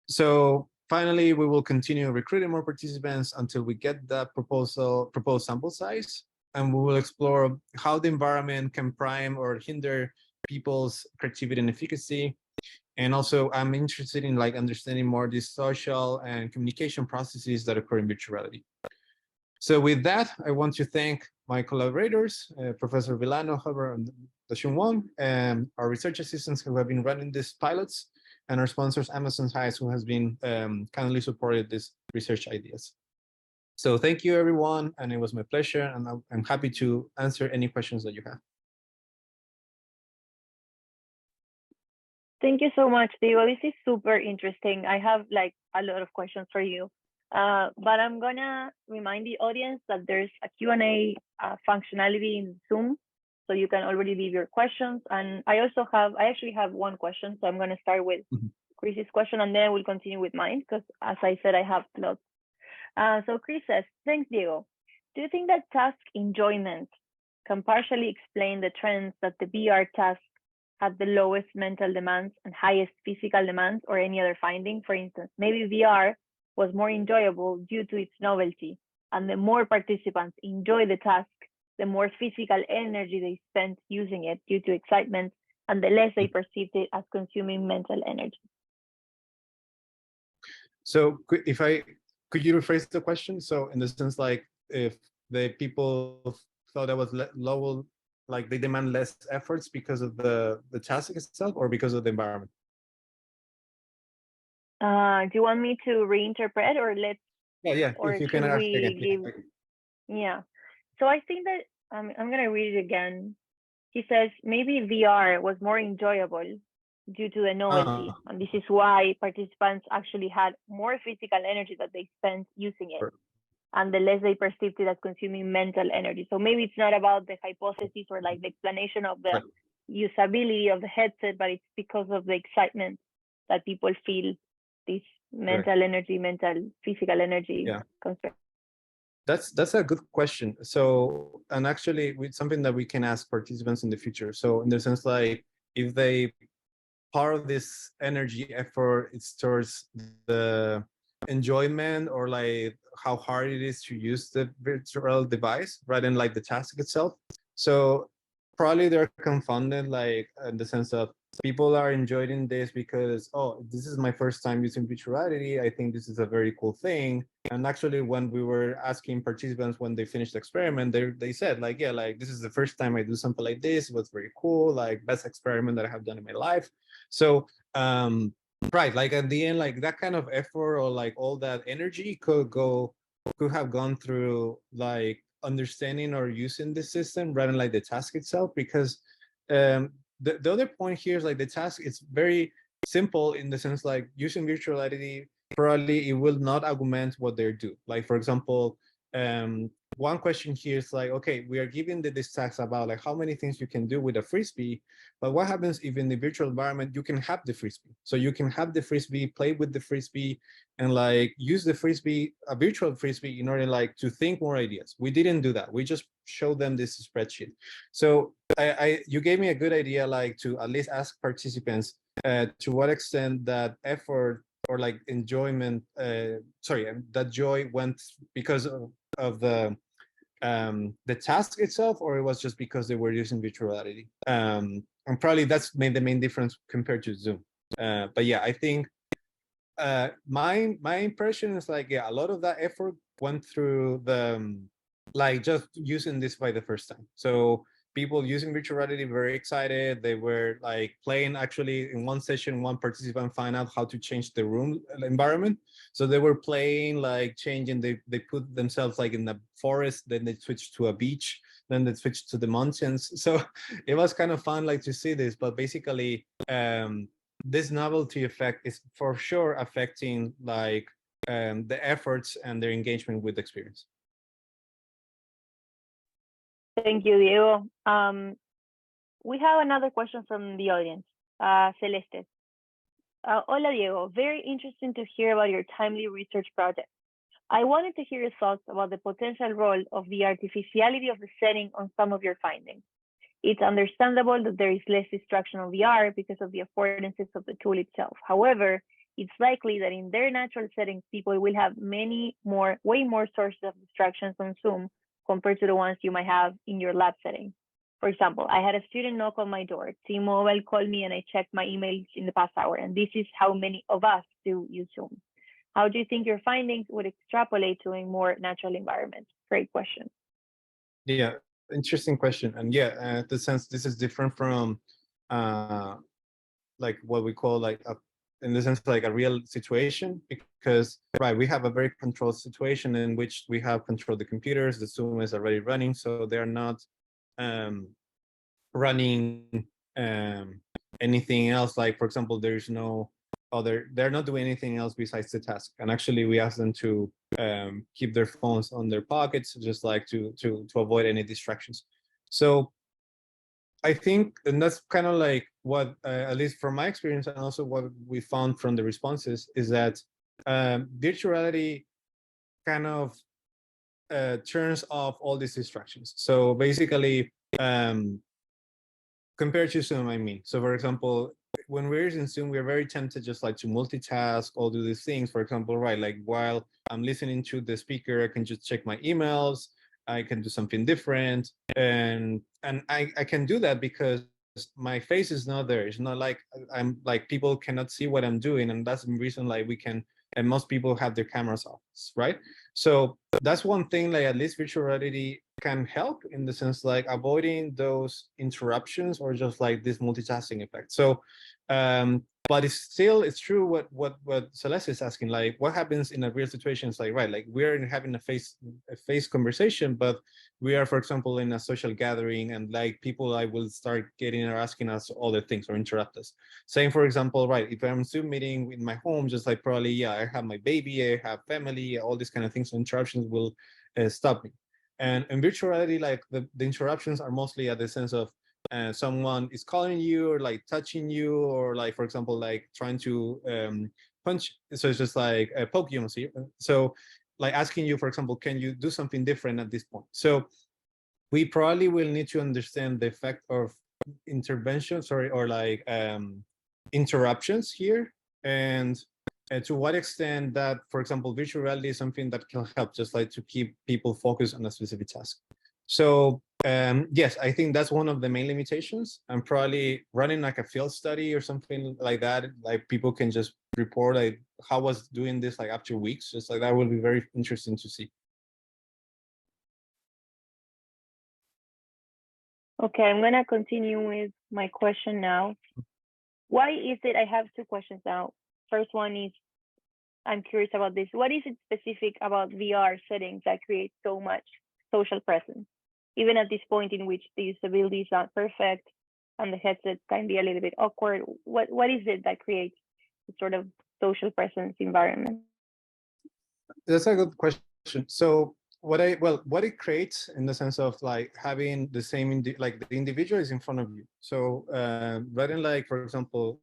So finally, we will continue recruiting more participants until we get that proposed sample size. And we will explore how the environment can prime or hinder people's creativity and efficacy. And also, I'm interested in like understanding more these social and communication processes that occur in virtual reality. So with that, I want to thank my collaborators, Professor Villano, Huber, and Dashun Wong, and our research assistants who have been running these pilots, and our sponsors, Amazon Highs, who has been kindly supported these research ideas. So thank you, everyone, and it was my pleasure, and I'm happy to answer any questions that you have. Thank you so much, Diego. This is super interesting. I have like a lot of questions for you, but I'm gonna remind the audience that there's a Q&A functionality in Zoom, so you can already leave your questions. And I actually have one question, so I'm gonna start with Chris's question, and then we'll continue with mine, because as I said, I have lots. So Chris says, thanks, Diego. Do you think that task enjoyment can partially explain the trends that the VR task had the lowest mental demands and highest physical demands, or any other finding? For instance, maybe VR was more enjoyable due to its novelty, and the more participants enjoy the task, the more physical energy they spent using it due to excitement, and the less they perceived it as consuming mental energy. So could you rephrase the question? So in the sense, like, if the people thought that was low, like they demand less efforts because of the task itself, or because of the environment? Do you want me to reinterpret, or let's? Yeah. Or if you can should ask we again. give? Yeah. So I think that I'm gonna read it again. He says maybe VR was more enjoyable due to the novelty, and this is why participants actually had more physical energy that they spent using it, and the less they perceived it as consuming mental energy. So maybe it's not about the hypothesis or like the explanation of the usability of the headset, but it's because of the excitement that people feel this mental energy, physical energy concept. That's a good question. So, and actually, with something that we can ask participants in the future. So, in the sense, like, if they part of this energy effort, it's towards the enjoyment, or like how hard it is to use the virtual device rather than like the task itself. So probably they're confounded, like in the sense of people are enjoying this because, oh, this is my first time using virtual reality, I think this is a very cool thing. And actually, when we were asking participants when they finished the experiment, they said, like, yeah, like, this is the first time I do something like this. It was very cool, like, best experiment that I have done in my life. So right, like at the end, like that kind of effort, or like all that energy could have gone through like understanding or using the system rather than like the task itself. Because the other point here is, like, the task is very simple, in the sense, like, using virtual reality, probably it will not augment what they do. Like, for example, one question here is like, okay, we are giving this task about like how many things you can do with a frisbee, but what happens if in the virtual environment you can have the frisbee? So you can have the frisbee, play with the frisbee, and like use the frisbee, a virtual frisbee, in order like to think more ideas. We didn't do that. We just showed them this spreadsheet. So you gave me a good idea, like, to at least ask participants to what extent that effort or like enjoyment, that joy went because of the task itself, or it was just because they were using virtual reality. And probably that's made the main difference compared to Zoom. But yeah, I think my impression is like, yeah, a lot of that effort went through the like just using this by the first time. So people using virtual reality, very excited. They were like playing. Actually, in one session, one participant found out how to change the room environment. So they were playing, like changing. They put themselves like in the forest, then they switched to a beach, then they switched to the mountains. So it was kind of fun, like, to see this. But basically, this novelty effect is for sure affecting like the efforts and their engagement with the experience. Thank you, Diego. We have another question from the audience, Celeste. Hola, Diego. Very interesting to hear about your timely research project. I wanted to hear your thoughts about the potential role of the artificiality of the setting on some of your findings. It's understandable that there is less distraction on VR because of the affordances of the tool itself. However, it's likely that in their natural settings, people will have way more sources of distractions on Zoom compared to the ones you might have in your lab setting. For example, I had a student knock on my door. T-Mobile called me and I checked my emails in the past hour, and this is how many of us do use Zoom. How do you think your findings would extrapolate to a more natural environment? Great question. Yeah, interesting question. And yeah, the sense this is different from like what we call like in the sense like a real situation, because right, we have a very controlled situation in which we have controlled the computers. The Zoom is already running, so they're not running anything else. Like, for example, there's no they're not doing anything else besides the task. And actually, we ask them to keep their phones on their pockets, just like to avoid any distractions. So I think, and that's kind of like what, at least from my experience, and also what we found from the responses, is that virtual reality kind of turns off all these distractions. So basically, compared to Zoom, I mean. So for example, when we're in Zoom, we're very tempted just like to multitask or do these things. For example, right, like while I'm listening to the speaker, I can just check my emails, I can do something different. And I can do that because my face is not there. It's not like I'm like people cannot see what I'm doing. And that's the reason like we can, and most people have their cameras off, right? So that's one thing, like at least virtual reality can help in the sense like avoiding those interruptions or just like this multitasking effect. So but it's true what Celeste is asking, like what happens in a real situation is like, right, like we're having a face conversation, but we are, for example, in a social gathering and like people like will start getting or asking us other things or interrupt us. Saying, for example, right, if I'm Zoom meeting in my home, just like probably, yeah, I have my baby, I have family, all these kind of things, so interruptions will stop me. And in virtual reality, like the interruptions are mostly at the sense of someone is calling you or like touching you or like, for example, like trying to punch. So it's just like a poke you, see. So like asking you, for example, can you do something different at this point? So we probably will need to understand the effect of intervention, sorry, or like interruptions here, and to what extent that, for example, virtual reality is something that can help just like to keep people focused on a specific task. So yes, I think that's one of the main limitations. I'm probably running like a field study or something like that. Like people can just report like how was doing this like after weeks, just like that will be very interesting to see. Okay, I'm gonna continue with my question now. Why is it, I have two questions now. First one is, I'm curious about this. What is it specific about VR settings that creates so much social presence? Even at this point in which the usability is not perfect and the headset can be a little bit awkward, what is it that creates the sort of social presence environment? That's a good question. So what it creates in the sense of like having the same like the individual is in front of you. So rather than like, for example,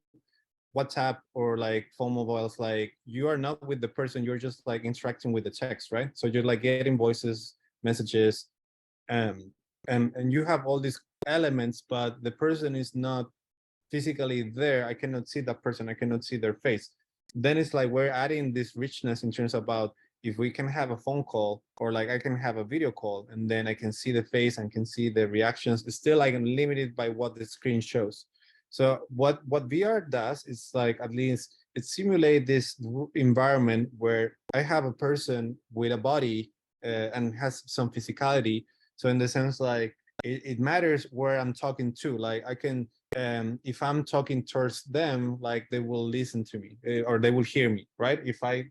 WhatsApp or like phone mobiles, like you are not with the person, you're just like interacting with the text, right? So you're like getting voices, messages, um, and you have all these elements, but the person is not physically there. I cannot see that person, I cannot see their face. Then it's like we're adding this richness in terms about if we can have a phone call or like I can have a video call and then I can see the face and can see the reactions. It's still like I'm limited by what the screen shows. So what VR does is like at least it simulates this environment where I have a person with a body and has some physicality. So in the sense like it matters where I'm talking to. Like I can if I'm talking towards them, like they will listen to me or they will hear me, right? If I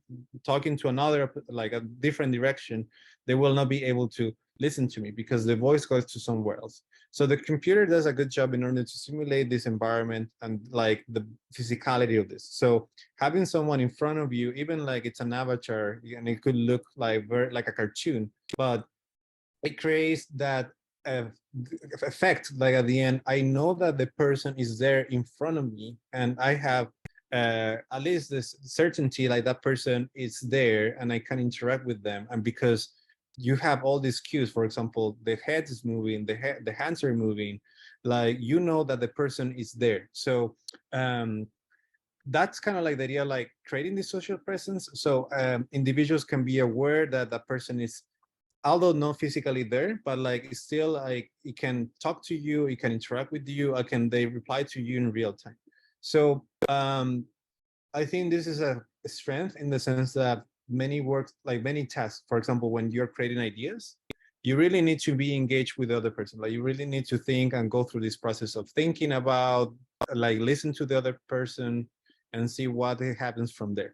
talking to another, like a different direction, they will not be able to listen to me because the voice goes to somewhere else. So the computer does a good job in order to simulate this environment and like the physicality of this. So having someone in front of you, even like it's an avatar and it could look like very like a cartoon, but it creates that effect. Like at the end, I know that the person is there in front of me and I have at least this certainty like that person is there and I can interact with them. And because you have all these cues, for example, the head is moving, the hands are moving, like you know that the person is there. So that's kind of like the idea, like creating this social presence. So individuals can be aware that that person is, although not physically there, but like it's still like it can talk to you, it can interact with you, they reply to you in real time. So I think this is a strength in the sense that many works, like many tasks, for example, when you're creating ideas, you really need to be engaged with the other person. Like you really need to think and go through this process of thinking about, like listen to the other person and see what happens from there.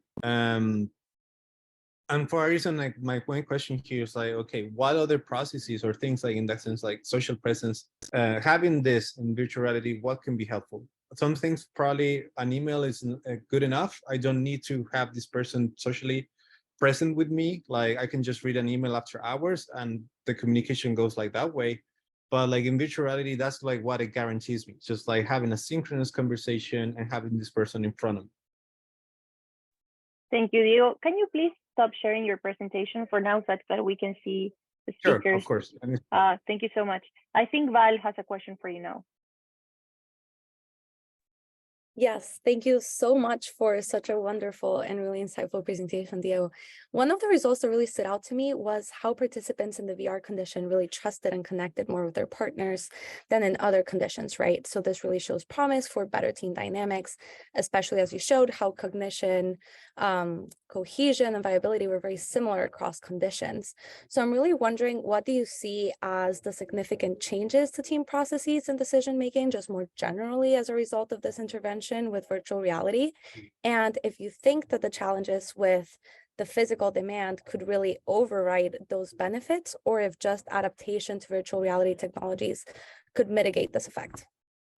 And for a reason, like my point question here is like, okay, what other processes or things like in that sense, like social presence, having this in virtual reality, what can be helpful? Some things probably an email is good enough. I don't need to have this person socially present with me. Like I can just read an email after hours and the communication goes like that way. But like in virtual reality, that's like what it guarantees me. Just like having a synchronous conversation and having this person in front of me. Thank you, Diego. Can you please stop sharing your presentation for now so that we can see the speakers? Sure, of course. Thank you so much. I think Val has a question for you now. Yes, thank you so much for such a wonderful and really insightful presentation, Diego. One of the results that really stood out to me was how participants in the VR condition really trusted and connected more with their partners than in other conditions, right? So this really shows promise for better team dynamics, especially as you showed how cognition, cohesion, and viability were very similar across conditions. So I'm really wondering, what do you see as the significant changes to team processes and decision-making, just more generally as a result of this intervention with virtual reality? And if you think that the challenges with the physical demand could really override those benefits, or if just adaptation to virtual reality technologies could mitigate this effect.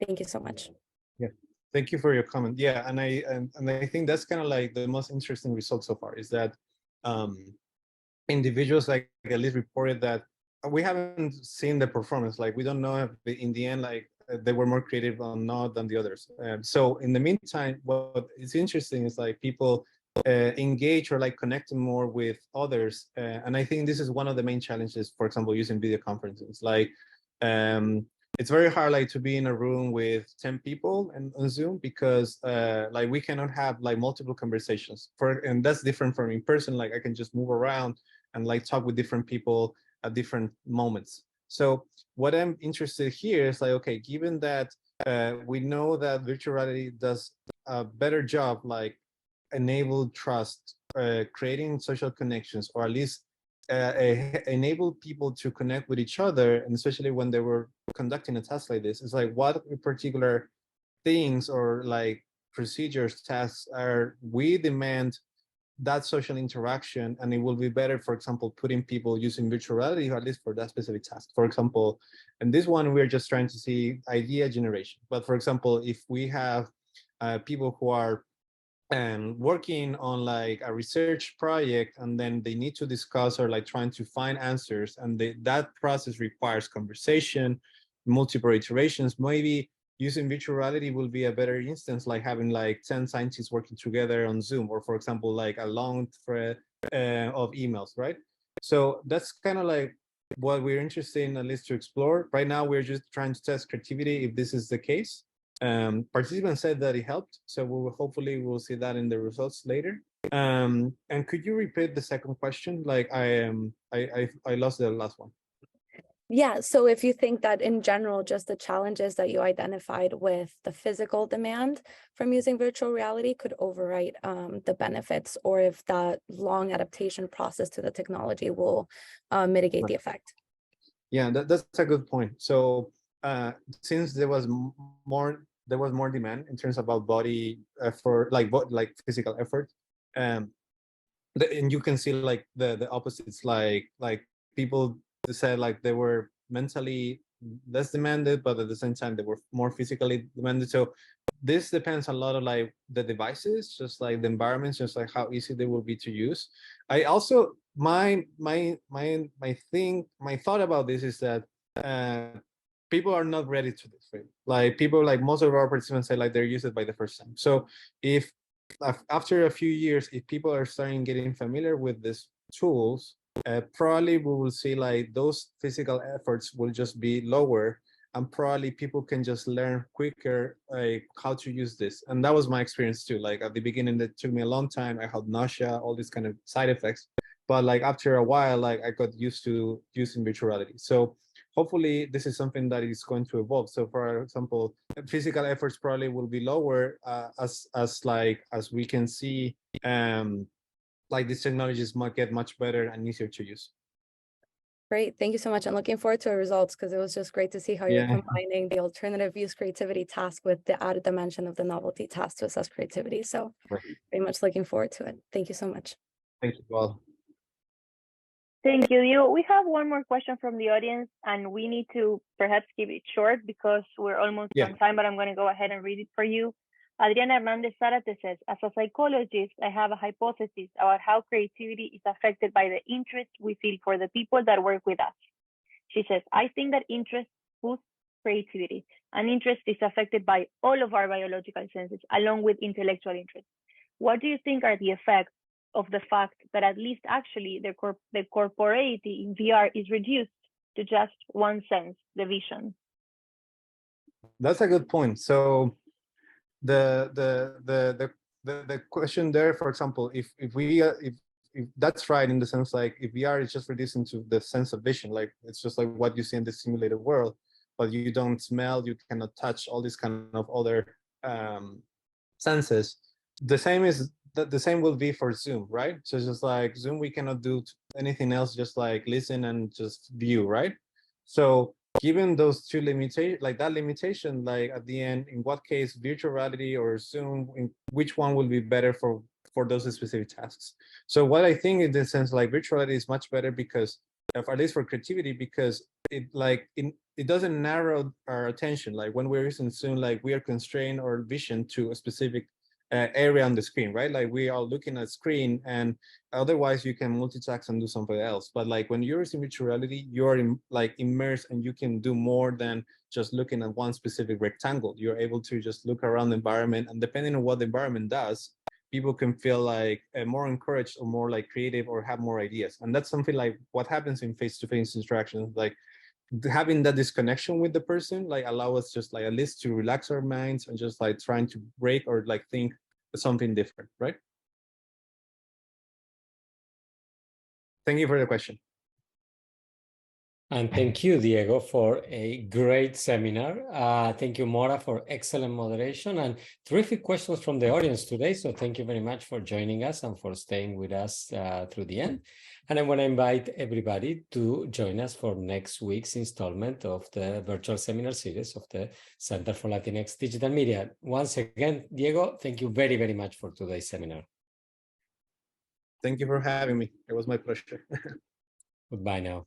Thank you so much. Yeah, thank you for your comment. Yeah, and I think that's kind of like the most interesting result so far is that individuals like at least reported that we haven't seen the performance. Like we don't know if in the end like they were more creative or not than the others. So in the meantime, what is interesting is like people engage or like connect more with others. And I think this is one of the main challenges, for example, using video conferences. Like it's very hard like to be in a room with 10 people and on Zoom because like we cannot have like multiple conversations and that's different from in person. Like I can just move around and like talk with different people at different moments. So what I'm interested here is like, okay, given that we know that virtual reality does a better job like enable trust, creating social connections, or at least enable people to connect with each other, and especially when they were conducting a task like this, it's like what particular things or like procedures, tasks are we demand that social interaction, and it will be better, for example, putting people using virtual reality, or at least for that specific task. For example, in this one, we're just trying to see idea generation. But for example, if we have people who are working on like a research project and then they need to discuss or like trying to find answers, and that process requires conversation, multiple iterations, maybe using virtual reality will be a better instance, like having like 10 scientists working together on Zoom, or for example, like a long thread of emails, right? So that's kind of like what we're interested in, at least to explore. Right now, we're just trying to test creativity if this is the case. Participants said that it helped, so we will hopefully we'll see that in the results later. And could you repeat the second question? Like I lost the last one. Yeah, so if you think that in general, just the challenges that you identified with the physical demand from using virtual reality could overwrite the benefits, or if that long adaptation process to the technology will mitigate the effect. Yeah, that's a good point. So since there was more demand in terms about body effort, like physical effort, and you can see like the opposites, like people said like they were mentally less demanded, but at the same time they were more physically demanded. So this depends a lot of like the devices, just like the environments, just like how easy they will be to use. I also my thought about this is that people are not ready to this, right? Like people, like most of our participants say like they're used it by the first time. So if after a few years, if people are starting getting familiar with these tools, probably we will see like those physical efforts will just be lower, and probably people can just learn quicker like how to use this. And that was my experience too. Like at the beginning, it took me a long time. I had nausea, all these kind of side effects. But like after a while, like I got used to using virtual reality. So hopefully this is something that is going to evolve. So for example, physical efforts probably will be lower as we can see like these technologies might get much better and easier to use. Great, thank you so much. I'm looking forward to our results, because it was just great to see how you're combining the alternative use creativity task with the added dimension of the novelty task to assess creativity. So very much looking forward to it. Thank you so much. Thank you, Paul. Thank you, Dio. We have one more question from the audience, and we need to perhaps keep it short because we're almost on time, but I'm going to go ahead and read it for you. Adriana Hernandez Zarate says, as a psychologist, I have a hypothesis about how creativity is affected by the interest we feel for the people that work with us. She says, I think that interest boosts creativity, and interest is affected by all of our biological senses, along with intellectual interest. What do you think are the effects of the fact that at least actually the corporeity in VR is reduced to just one sense, the vision? That's a good point. So the question there, for example, if that's right, in the sense like if VR is just reduced into the sense of vision, like it's just like what you see in the simulated world, but you don't smell, you cannot touch, all these kind of other senses. The same will be for Zoom, right? So it's just like Zoom, we cannot do anything else, just like listen and just view, right? So given those two limitations, like that limitation, like at the end, in what case virtual reality or Zoom, in which one will be better for those specific tasks? So what I think in this sense, like virtual reality is much better because, at least for creativity, because it doesn't narrow our attention. Like when we're using Zoom, like we are constrained our vision to a specific area on the screen, right? Like we are looking at screen, and otherwise you can multitask and do something else. But like when you're using virtual reality, you're like immersed, and you can do more than just looking at one specific rectangle. You're able to just look around the environment, and depending on what the environment does, people can feel like more encouraged or more like creative or have more ideas. And that's something like what happens in face-to-face interactions, like having that disconnection with the person, like allow us just like at least to relax our minds and just like trying to break or like think something different, right? Thank you for the question. And thank you, Diego, for a great seminar. Thank you, Mora, for excellent moderation and terrific questions from the audience today. So thank you very much for joining us and for staying with us through the end. And I want to invite everybody to join us for next week's installment of the virtual seminar series of the Center for Latinx Digital Media. Once again, Diego, thank you very, very much for today's seminar. Thank you for having me. It was my pleasure. Goodbye now.